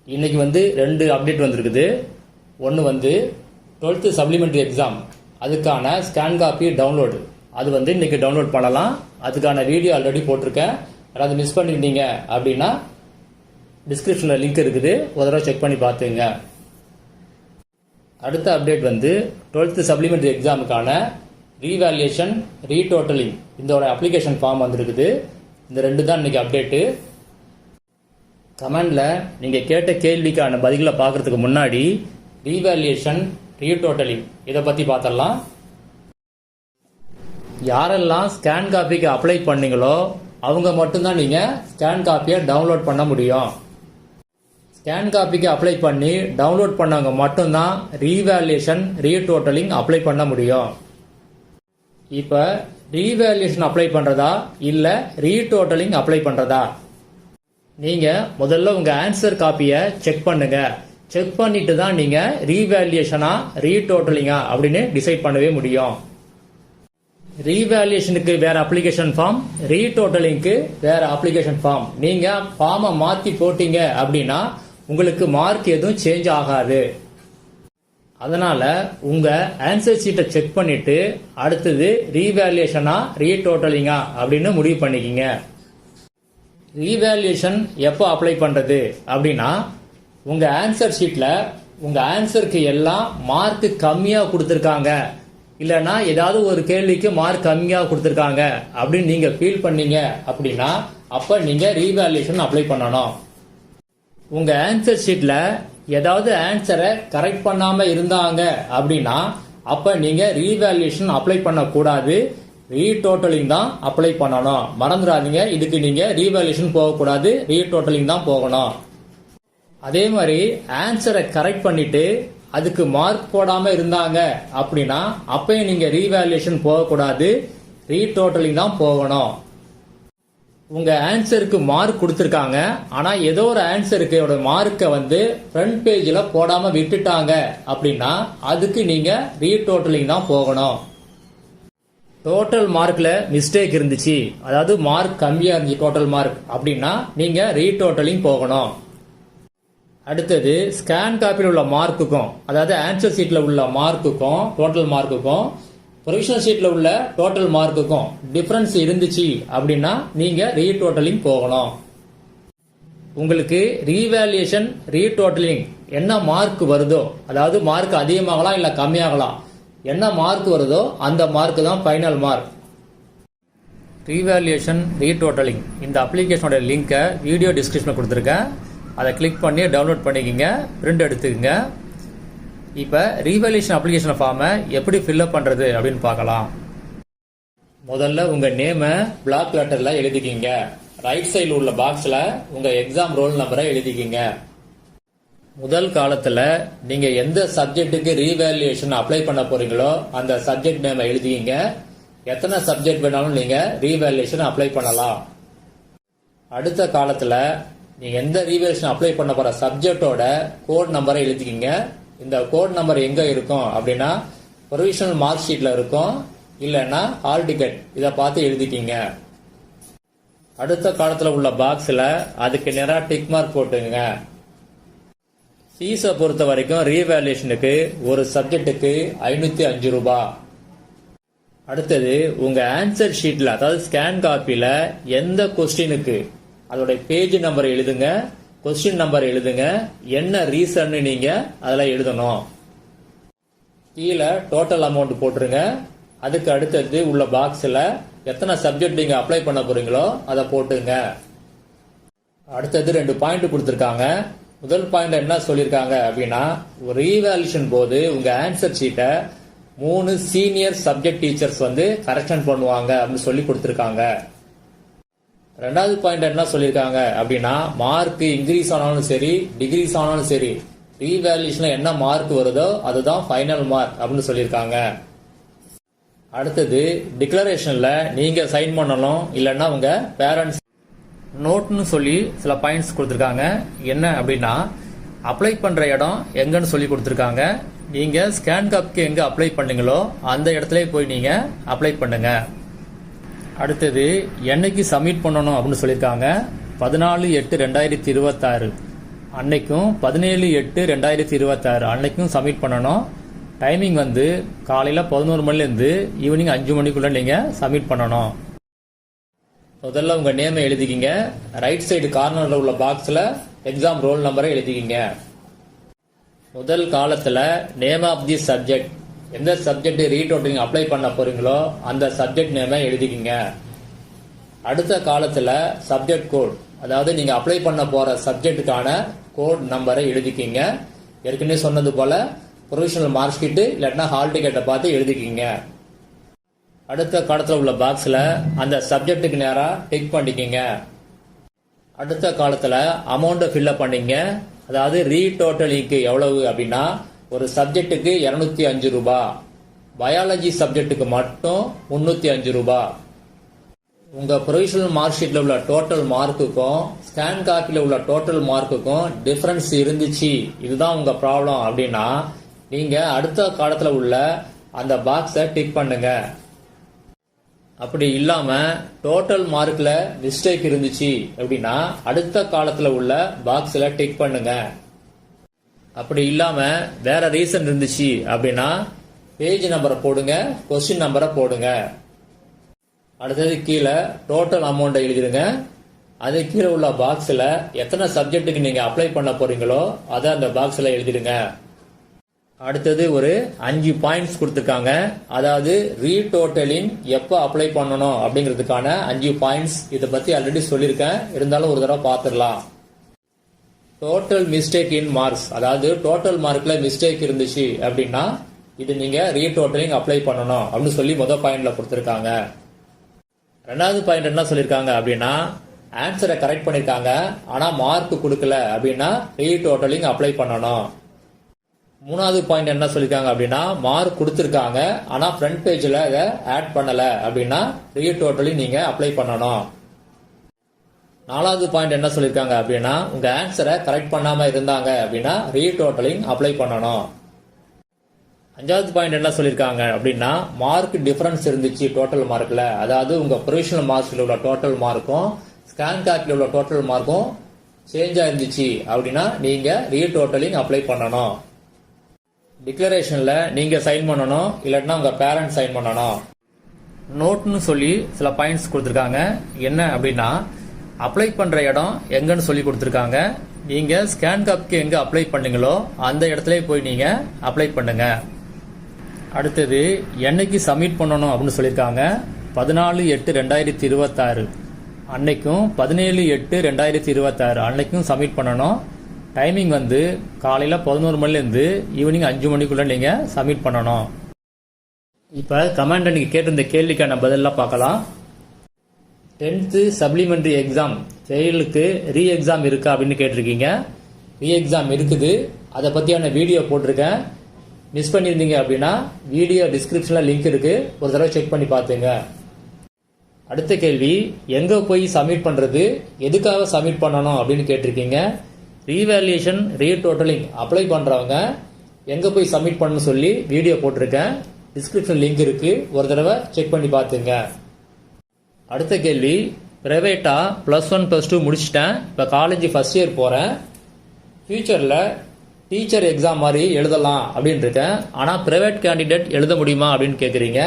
இன்னைக்கு வந்து 2 அப்டேட் வந்திருக்குது. ஒன்று வந்து 12th சப்ளிமெண்ட்ரி எக்ஸாம் அதுக்கான ஸ்கேன் காப்பி டவுன்லோடு அது வந்து இன்னைக்கு டவுன்லோட் பண்ணலாம். அதுக்கான வீடியோ ஆல்ரெடி போட்டிருக்கேன். யாராவது மிஸ் பண்ணியிருந்தீங்க அப்படின்னா டிஸ்கிரிப்ஷனில் லிங்க் இருக்குது, ஒரு தடவை செக் பண்ணி பார்த்துங்க. அடுத்த அப்டேட் வந்து 12th சப்ளிமெண்ட்ரி எக்ஸாமுக்கான ரீவேல்யூஷன் ரீடோட்டலிங் இதோட அப்ளிகேஷன் ஃபார்ம் வந்திருக்குது. இந்த 2 தான் இன்னைக்கு அப்டேட்டு. கமெண்டில் நீங்கள் கேட்ட கேள்விக்கான பதில்களை பார்க்கறதுக்கு முன்னாடி ரீவேல்யூஷன் ரீடோட்டலிங் இதை பற்றி பார்த்துடலாம். யாரெல்லாம் ஸ்கேன் காப்பிக்கு அப்ளை பண்ணீங்களோ அவங்க மட்டும்தான் நீங்கள் ஸ்கேன் காப்பியை டவுன்லோட் பண்ண முடியும். ஸ்கேன் காப்பிக்கு அப்ளை பண்ணி டவுன்லோட் பண்ணவங்க மட்டும்தான் ரீவேல்யூஷன் ரீடோட்டலிங் அப்ளை பண்ண முடியும். இப்போ ரீவேல்யூஷன் அப்ளை பண்ணுறதா இல்லை ரீடோட்டலிங் அப்ளை பண்ணுறதா? நீங்கள் முதல்ல உங்கள் ஆன்சர் காப்பியை செக் பண்ணுங்க. செக் பண்ணிட்டு தான் நீங்கள் ரீவேல்யூஷனா ரீடோட்டலிங்கா அப்படின்னு டிசைட் பண்ணவே முடியும். ரீவேல்யூஷனுக்கு வேற அப்ளிகேஷன் ஃபார்ம், ரீடோட்டலிங்க்கு வேற அப்ளிகேஷன் ஃபார்ம். நீங்கள் ஃபார்மை மாற்றி போட்டீங்க அப்படின்னா உங்களுக்கு மார்க் எதுவும் சேஞ்ச் ஆகாது. அதனால உங்க ஆன்சர் ஷீட்டை செக் பண்ணிட்டு அடுத்தது ரீவேல்யூஷனா ரீடோட்டலிங்கா அப்படின்னு முடிவு பண்ணிக்கிங்க. ரீவேல்யூஷன் எப்போ அப்ளை பண்றது அப்படின்னா, உங்க ஆன்சர் ஷீட்ல உங்க ஆன்சருக்கு எல்லாம் மார்க் கம்மியா கொடுத்துருக்காங்க, இல்லைன்னா ஏதாவது ஒரு கேள்விக்கு மார்க் கம்மியா கொடுத்துருக்காங்க அப்படின்னு நீங்க ஃபீல் பண்ணீங்க அப்படின்னா அப்ப நீங்க ரீவேல்யூஷன் அப்ளை பண்ணணும். உங்க ஆன்சர் ஷீட்ல ஏதாவது ஆன்சரை கரெக்ட் பண்ணாம இருந்தாங்க அப்படின்னா அப்ப நீங்க ரீவேல்யூஷன் அப்ளை பண்ணக்கூடாது, ரீடோட்டலிங் தான் அப்ளை பண்ணணும். மறந்துடாதீங்க, இதுக்கு நீங்க ரீவேல்யூஷன் போகக்கூடாது, ரீடோட்டலிங் தான் போகணும். அதே மாதிரி ஆன்சரை கரெக்ட் பண்ணிட்டு அதுக்கு மார்க் போடாம இருந்தாங்க அப்படின்னா அப்பயும் நீங்க ரீவேல்யூஷன் போகக்கூடாது, ரீடோட்டலிங் தான் போகணும். உங்க ஆன்சருக்கு மார்க் கொடுத்துருக்காங்க, ஆனா ஏதோ ஒரு ஆன்சருக்கு மார்க்கை வந்து ஃப்ரண்ட் பேஜ்ல போடாம விட்டுட்டாங்க அப்படின்னா அதுக்கு நீங்க ரீடோட்டலிங் தான் போகணும். டோட்டல் மார்க்ல மிஸ்டேக் இருந்துச்சு, அதாவது மார்க் கம்மியா இருந்துச்சு டோட்டல் மார்க் அப்படின்னா நீங்க ரீடோட்டலிங் போகணும். அடுத்தது ஸ்கேன் காப்பியில் உள்ள மார்க்குக்கும், அதாவது ஆன்சர் ஷீட்ல உள்ள மார்க்குக்கும் டோட்டல் மார்க்குக்கும் ப்ரொவிஷனல் ஷீட்ல உள்ள டோட்டல் மார்க்குக்கும் டிஃபரன்ஸ் இருந்துச்சு அப்படின்னா நீங்க ரீடோட்டலிங் போகணும். உங்களுக்கு ரீவேல்யூஷன் ரீடோட்டலிங் என்ன மார்க் வருதோ, அதாவது மார்க் அதிகமாகலாம் இல்ல கம்மியாகலாம், என்ன மார்க் வருதோ அந்த மார்க் தான் ஃபைனல் மார்க். ரீவேல்யூஷன் ரீடோட்டலிங் இந்த அப்ளிகேஷனோட லிங்கை வீடியோ டிஸ்கிரிப்ஷனில் கொடுத்துருக்கேன், அதை கிளிக் பண்ணி டவுன்லோட் பண்ணிக்கங்க, பிரிண்ட் எடுத்துக்கங்க. இப்போ ரீவேல்யூஷன் அப்ளிகேஷன் ஃபார்மை எப்படி ஃபில்அப் பண்ணுறது அப்படின்னு பார்க்கலாம். முதல்ல உங்கள் நேமை பிளாக் லெட்டரில் எழுதிக்கிங்க. ரைட் சைடில் உள்ள பாக்ஸில் உங்கள் எக்ஸாம் ரோல் நம்பரை எழுதிக்கிங்க. முதல் காலத்தில் நீங்கள் எந்த சப்ஜெக்ட்டுக்கு ரீவேல்யூஷன் அப்ளை பண்ண போறீங்களோ அந்த சப்ஜெக்ட் நேமை எழுதிக்கிங்க. எத்தனை சப்ஜெக்ட் வேணாலும் நீங்கள் ரீவேல்யூஷன் அப்ளை பண்ணலாம். அடுத்த காலத்தில் நீங்கள் எந்த ரீவேல்யூஷன் அப்ளை பண்ண போகிற சப்ஜெக்டோட கோட் நம்பரை எழுதிக்கிங்க. இந்த கோட் நம்பர் எங்கே இருக்கும் அப்படின்னா ப்ரொவிஷனல் மார்க் ஷீட்டில் இருக்கும், இல்லைன்னா ஹால் டிக்கெட், இதை பார்த்து எழுதிக்கிங்க. அடுத்த காலத்தில் உள்ள பாக்ஸில் அதுக்கு நேராக டிக் மார்க் போட்டுங்க. ஃபீஸை பொறுத்த வரைக்கும் ரீவேல்யூஷனுக்கு ஒரு சப்ஜெக்டுக்கு 505 ரூபாய். அடுத்தது உங்க ஆன்சர் ஷீட்ல, அதாவது ஸ்கேன் காப்பியில எந்த கொஸ்டினுக்கு அதோட பேஜ் நம்பர் எழுதுங்க, கொஸ்டின் நம்பர் எழுதுங்க, என்ன ரீசன் நீங்க அதில் எழுதணும். கீழே டோட்டல் அமௌண்ட் போட்டுருங்க. அதுக்கு அடுத்தது உள்ள பாக்ஸில் எத்தனை சப்ஜெக்ட் நீங்க அப்ளை பண்ண போறீங்களோ அதை போட்டுங்க. அடுத்தது 2 பாயிண்ட் கொடுத்துருக்காங்க. முதல் பாயிண்ட் என்ன சொல்லியிருக்காங்க அப்படின்னா, ரீவேல்யூஷன் போது உங்க ஆன்சர் ஷீட்டை 3 சீனியர் சப்ஜெக்ட் டீச்சர்ஸ் வந்து கரெக்ஷன் பண்ணுவாங்க அப்படின்னு சொல்லி கொடுத்துருக்காங்க. ரெண்டாவது பாயிண்ட் என்ன சொல்லியிருக்காங்க அப்படின்னா, மார்க் இன்க்ரீஸ் ஆனாலும் சரி டிகிரீஸ் ஆனாலும் சரி ரீவேல்யூஷன்ல என்ன மார்க் வருதோ அதுதான் ஃபைனல் மார்க் அப்படின்னு சொல்லியிருக்காங்க. அடுத்தது டிக்ளரேஷன்ல நீங்க சைன் பண்ணணும், இல்லைன்னா உங்க பேரண்ட்ஸ் நோட்னு சொல்லி சில பாயிண்ட்ஸ் கொடுத்துருக்காங்க. என்ன அப்படின்னா, அப்ளை பண்ற இடம் எங்கன்னு சொல்லி கொடுத்துருக்காங்க. நீங்க ஸ்கேன் காப்பிக்கு எங்க அப்ளை பண்ணீங்களோ அந்த இடத்துல போய் நீங்க அப்ளை பண்ணுங்க. அடுத்தது என்னைக்கு சப்மிட் பண்ணணும் அப்படின்னு சொல்லியிருக்காங்க. 14/8/2026 அன்னைக்கும் 17/8/2026 அன்னைக்கும் சப்மிட் பண்ணணும். டைமிங் வந்து காலையில் 11 மணிலேருந்து ஈவினிங் 5 மணிக்குள்ளே நீங்கள் சப்மிட் பண்ணணும். முதல்ல உங்கள் நேமை எழுதிக்கிங்க. ரைட் சைடு கார்னரில் உள்ள பாக்ஸில் எக்ஸாம் ரோல் நம்பரை எழுதிக்கிங்க. முதல் காலத்தில் நேம் ஆஃப் தி சப்ஜெக்ட், எந்த சப்ஜெக்ட் ரீடோட்டிங் அப்ளை பண்ண போறீங்களோ அந்த சப்ஜெக்ட் நேமை எழுதிக்கிங்க. அடுத்த காலத்தில் சப்ஜெக்ட் கோட், அதாவது நீங்கள் அப்ளை பண்ண போகிற சப்ஜெக்டுக்கான கோட் நம்பரை எழுதிக்கிங்க. ஏற்கனவே சொன்னது போல் ப்ரொவிஷனல் மார்க் ஷீட்டு இல்லாட்டினா ஹால் டிக்கெட்டை பார்த்து எழுதிக்கிங்க. அடுத்த காலத்தில் உள்ள பாக்ஸில் அந்த சப்ஜெக்டுக்கு நேராக டிக் பண்ணிக்கிங்க. அடுத்த காலத்தில் அமௌண்ட்டை ஃபில்அப் பண்ணிங்க. அதாவது ரீடோட்டலிங்க்கு எவ்வளவு அப்படின்னா ஒரு சப்ஜெக்ட்டுக்கு 205 ரூபாய், பயாலஜி சப்ஜெக்ட்டுக்கு மட்டும் 305 ரூபாய். உங்கள் ப்ரொவிஷனல் மார்க் ஷீட்டில் உள்ள டோட்டல் மார்க்குக்கும் ஸ்கேன் காப்பியில் உள்ள டோட்டல் மார்க்குக்கும் டிஃப்ரென்ஸ் இருந்துச்சு, இதுதான் உங்கள் ப்ராப்ளம் அப்படின்னா நீங்கள் அடுத்த காலத்தில் உள்ள அந்த பாக்ஸை டிக் பண்ணுங்க. அப்படி இல்லாமல் டோட்டல் மார்க்கில் மிஸ்டேக் இருந்துச்சு அப்படின்னா அடுத்த காலத்தில் உள்ள பாக்ஸில் டிக் பண்ணுங்க. அப்படி இல்லாமல் வேற ரீசன் இருந்துச்சு அப்படின்னா பேஜ் நம்பரை போடுங்க, கொஸ்டின் நம்பரை போடுங்க. அடுத்தது கீழே டோட்டல் அமௌண்ட்டை எழுதிடுங்க. அது கீழே உள்ள பாக்ஸில் எத்தனை சப்ஜெக்ட்டுக்கு நீங்கள் அப்ளை பண்ண போறீங்களோ அதை அந்த பாக்ஸில் எழுதிடுங்க. அடுத்தது ஒரு 5 பாயிண்ட்ஸ் கொடுத்துருக்காங்க. அதாவது ரீடோட்டலிங் எப்போ அப்ளை பண்ணணும் அப்படிங்கிறதுக்கான 5 பாயிண்ட்ஸ். இதை பற்றி ஆல்ரெடி சொல்லியிருக்கேன், இருந்தாலும் ஒரு தடவை பார்த்துடலாம். டோட்டல் மிஸ்டேக் இன் மார்க்ஸ், அதாவது டோட்டல் மார்க்கில் மிஸ்டேக் இருந்துச்சு அப்படின்னா இது நீங்கள் ரீடோட்டலிங் அப்ளை பண்ணணும் அப்படின்னு சொல்லி முதல் பாயிண்ட்ல கொடுத்துருக்காங்க. ரெண்டாவது பாயிண்ட் என்ன சொல்லியிருக்காங்க அப்படின்னா ஆன்சரை கரெக்ட் பண்ணியிருக்காங்க ஆனால் மார்க் கொடுக்கல அப்படின்னா ரீடோட்டலிங் அப்ளை பண்ணணும். மூணாவது பாயிண்ட் என்ன சொல்லியிருக்காங்க அப்படின்னா மார்க் கொடுத்துருக்காங்க ஆனால் ஃப்ரண்ட் பேஜில் அதை ஆட் பண்ணலை அப்படின்னா ரீடோட்டலிங் நீங்கள் அப்ளை பண்ணணும். நாலாவது பாயிண்ட் என்ன சொல்லியிருக்காங்க அப்படின்னா உங்கள் ஆன்சரை கரெக்ட் பண்ணாமல் இருந்தாங்க அப்படின்னா ரீடோட்டலிங் அப்ளை பண்ணணும். அஞ்சாவது பாயிண்ட் என்ன சொல்லியிருக்காங்க அப்படின்னா மார்க் டிஃபரன்ஸ் இருந்துச்சு டோட்டல் மார்க்கில், அதாவது உங்கள் ப்ரொவிஷனல் மார்க்ஸில் உள்ள டோட்டல் மார்க்கும் ஸ்கேன் கார்டில் உள்ள டோட்டல் மார்க்கும் சேஞ்சாக இருந்துச்சு அப்படின்னா நீங்கள் ரீடோட்டலிங் அப்ளை பண்ணணும். டிக்ளரேஷனில் நீங்கள் சைன் பண்ணணும், இல்லாட்டினா உங்கள் பேரண்ட்ஸ் சைன் பண்ணணும். நோட்னு சொல்லி சில பாயிண்ட்ஸ் கொடுத்துருக்காங்க. என்ன அப்படின்னா அப்ளை பண்ணுற இடம் எங்கன்னு சொல்லி கொடுத்துருக்காங்க. நீங்கள் ஸ்கேன் காப்பிக்கு எங்கே அப்ளை பண்ணீங்களோ அந்த இடத்துல போய் நீங்கள் அப்ளை பண்ணுங்க. அடுத்தது என்னைக்கு சப்மிட் பண்ணணும் அப்படின்னு சொல்லியிருக்காங்க. 14/8/2026 அன்னைக்கும் 17/8/2026 அன்னைக்கும் சப்மிட் பண்ணணும். டைமிங் வந்து காலையில் 11 மணிலேருந்து ஈவினிங் 5 மணிக்குள்ளே நீங்கள் சப்மிட் பண்ணணும். இப்போ கமெண்ட் நீங்கள் கேட்டிருந்த கேள்விக்கான பதிலெலாம் பார்க்கலாம். 10th சப்ளிமெண்ட்ரி எக்ஸாம் ஃபெயிலுக்கு ரீ எக்ஸாம் இருக்கா அப்படின்னு கேட்டிருக்கீங்க. ரீ எக்ஸாம் இருக்குது, அதை பற்றியான வீடியோ போட்டிருக்கேன். மிஸ் பண்ணியிருந்தீங்க அப்படின்னா வீடியோ டிஸ்கிரிப்ஷனில் லிங்க் இருக்குது, ஒரு தடவை செக் பண்ணி பார்த்துங்க. அடுத்த கேள்வி எங்கே போய் சப்மிட் பண்ணுறது, எதுக்காக சப்மிட் பண்ணணும் அப்படின்னு கேட்டிருக்கீங்க. ரீவேல்யூஷன் ரீடோட்டலிங் அப்ளை பண்ணுறவங்க எங்கே போய் சப்மிட் பண்ணணும்னு சொல்லி வீடியோ போட்டிருக்கேன், டிஸ்கிரிப்ஷன் லிங்க் இருக்குது, ஒரு தடவை செக் பண்ணி பார்த்துங்க. அடுத்த கேள்வி ப்ரைவேட்டாக +1 +2 முடிச்சிட்டேன், இப்போ காலேஜ் ஃபர்ஸ்ட் இயர் போகிறேன், ஃபியூச்சரில் டீச்சர் எக்ஸாம் மாதிரி எழுதலாம் அப்படின்னு இருக்கேன், ஆனால் ப்ரைவேட் கேண்டிடேட் எழுத முடியுமா அப்படின்னு கேட்குறீங்க.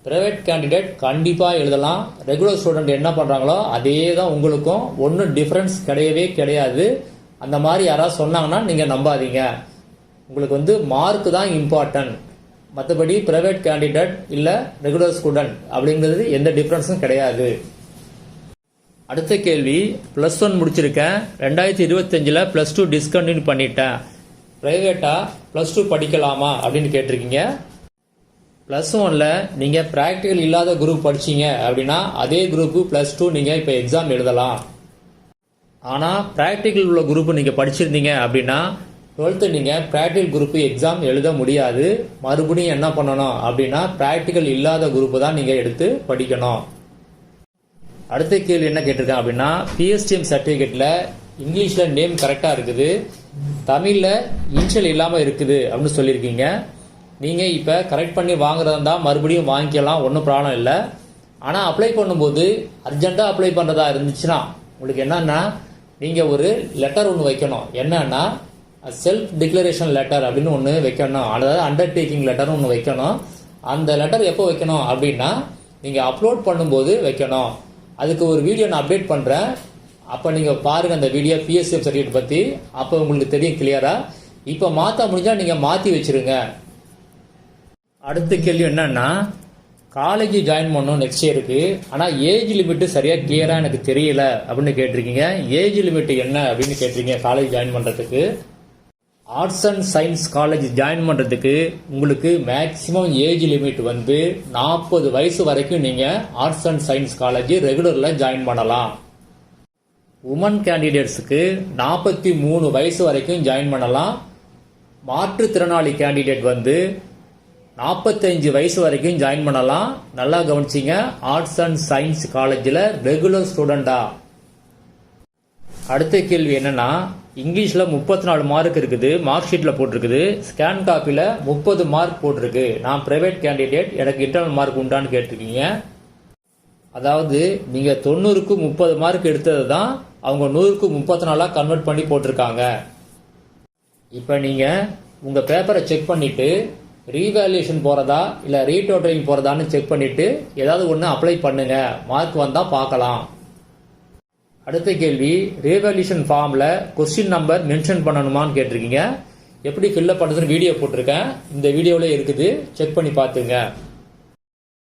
ப்ரைவேட் கேண்டிடேட் கண்டிப்பாக எழுதலாம். ரெகுலர் ஸ்டூடெண்ட் என்ன பண்ணுறாங்களோ அதே தான் உங்களுக்கும், ஒன்றும் டிஃப்ரென்ஸ் கிடையவே கிடையாது. அந்த மாதிரி யாராவது சொன்னாங்கன்னா நீங்கள் நம்பாதீங்க. உங்களுக்கு வந்து மார்க் தான் இம்பார்ட்டன்ட், மற்றபடி பிரைவேட் கேண்டிடேட் இல்லை ரெகுலர் ஸ்டூடெண்ட் அப்படிங்கிறது எந்த டிஃப்ரென்ஸும் கிடையாது. அடுத்த கேள்வி +1 முடிச்சிருக்கேன், 2025 +2 டிஸ்கண்டினியூ பண்ணிட்டேன், பிரைவேட்டாக +2 படிக்கலாமா அப்படின்னு கேட்டிருக்கீங்க. +1ல் நீங்கள் ப்ராக்டிக்கல் இல்லாத குரூப் படிச்சீங்க அப்படின்னா அதே குரூப்பு +2 நீங்கள் இப்போ எக்ஸாம் எழுதலாம். ஆனால் ப்ராக்டிக்கல் உள்ள குரூப் நீங்கள் படிச்சிருந்தீங்க அப்படின்னா 12th நீங்கள் ப்ராக்டிக்கல் குரூப்பு எக்ஸாம் எழுத முடியாது. மறுபடியும் என்ன பண்ணணும் அப்படின்னா ப்ராக்டிக்கல் இல்லாத குரூப்பு தான் நீங்கள் எடுத்து படிக்கணும். அடுத்த கேள்வி என்ன கேட்டிருக்கேன் அப்படின்னா பிஎஸ்டிஎம் சர்டிஃபிகேட்டில் இங்கிலீஷில் நேம் கரெக்டாக இருக்குது, தமிழில் இனிஷியல் இல்லாமல் இருக்குது அப்படின்னு சொல்லியிருக்கீங்க. நீங்கள் இப்போ கரெக்ட் பண்ணி வாங்குறதா இருந்தால் மறுபடியும் வாங்கிக்கலாம், ஒன்றும் ப்ராப்ளம் இல்லை. ஆனால் அப்ளை பண்ணும்போது அர்ஜென்ட்டாக அப்ளை பண்ணுறதா இருந்துச்சுன்னா உங்களுக்கு என்னன்னா நீங்கள் ஒரு லெட்டர் ஒன்று வைக்கணும். என்னன்னா செல்ஃப் டிக்ளரேஷன் லெட்டர் அப்படின்னு ஒன்று வைக்கணும். அதாவது அண்டர்டேக்கிங் லெட்டர்னு ஒன்று வைக்கணும். அந்த லெட்டர் எப்போ வைக்கணும் அப்படின்னா நீங்கள் அப்லோட் பண்ணும்போது வைக்கணும். அதுக்கு ஒரு வீடியோ நான் அப்டேட் பண்ணுறேன். அப்போ நீங்கள் பாருங்கள் அந்த வீடியோ பிஎஸ்எஃப் சர்டிஃபிகேட் பற்றி. அப்போ உங்களுக்கு தெரியும் கிளியராக. இப்போ மாற்ற முடிஞ்சால் நீங்கள் மாற்றி வச்சுருங்க. அடுத்த கேள்வி என்னன்னா, காலேஜ் ஜாயின் பண்ணணும் நெக்ஸ்ட் இயருக்கு, ஆனால் ஏஜ் லிமிட்டு சரியாக கிளியராக எனக்கு தெரியல அப்படின்னு கேட்டிருக்கீங்க. ஏஜ் லிமிட் என்ன அப்படின்னு கேட்டிருக்கீங்க காலேஜ் ஜாயின் பண்ணுறதுக்கு. Arts and science college join பண்ணுறதுக்கு உங்களுக்கு மேக்ஸிமம் ஏஜ் லிமிட் வந்து 40 வயசு வரைக்கும் நீங்கள் ஆர்ட்ஸ் அண்ட் சயின்ஸ் காலேஜ் ரெகுலரில் ஜாயின் பண்ணலாம். உமன் கேண்டிடேட்ஸுக்கு 43 வயசு வரைக்கும் ஜாயின் பண்ணலாம். மாற்றுத்திறனாளி கேண்டிடேட் வந்து 45 வயசு வரைக்கும் ஜாயின் பண்ணலாம். நல்லா கவனிச்சிங்க. ஆர்ட்ஸ் அண்ட் சயின்ஸ் காலேஜில் ரெகுலர் ஸ்டூடெண்டா. அடுத்த கேள்வி என்னன்னா, இங்கிலீஷில் 34 மார்க் இருக்குது, மார்க் ஷீட்டில் போட்டிருக்குது. ஸ்கேன் காப்பியில் 30 மார்க் போட்டிருக்கு. நான் பிரைவேட் கேண்டிடேட், எனக்கு இன்டர்னல் மார்க் உண்டான்னு கேட்டிருக்கீங்க. அதாவது நீங்கள் 90க்கு 30 மார்க் எடுத்தது தான் அவங்க 100க்கு 34 கன்வெர்ட் பண்ணி போட்டிருக்காங்க. இப்போ நீங்கள் உங்கள் பேப்பரை செக் பண்ணிவிட்டு ரீவேல்யூஷன் போகிறதா இல்லை ரீடோட்டலிங் போகிறதான்னு செக் பண்ணிவிட்டு ஏதாவது ஒன்று அப்ளை பண்ணுங்கள். மார்க் வந்தால் பார்க்கலாம். அடுத்த கேள்வி, ரீவேல்யூஷன் ஃபார்மில் கொஸ்டின் நம்பர் மென்ஷன் பண்ணணுமான்னு கேட்டிருக்கீங்க. எப்படி ஃபில்அப் பண்ணுறதுன்னு வீடியோ போட்டிருக்கேன். இந்த வீடியோவில் இருக்குது, செக் பண்ணி பார்த்துங்க.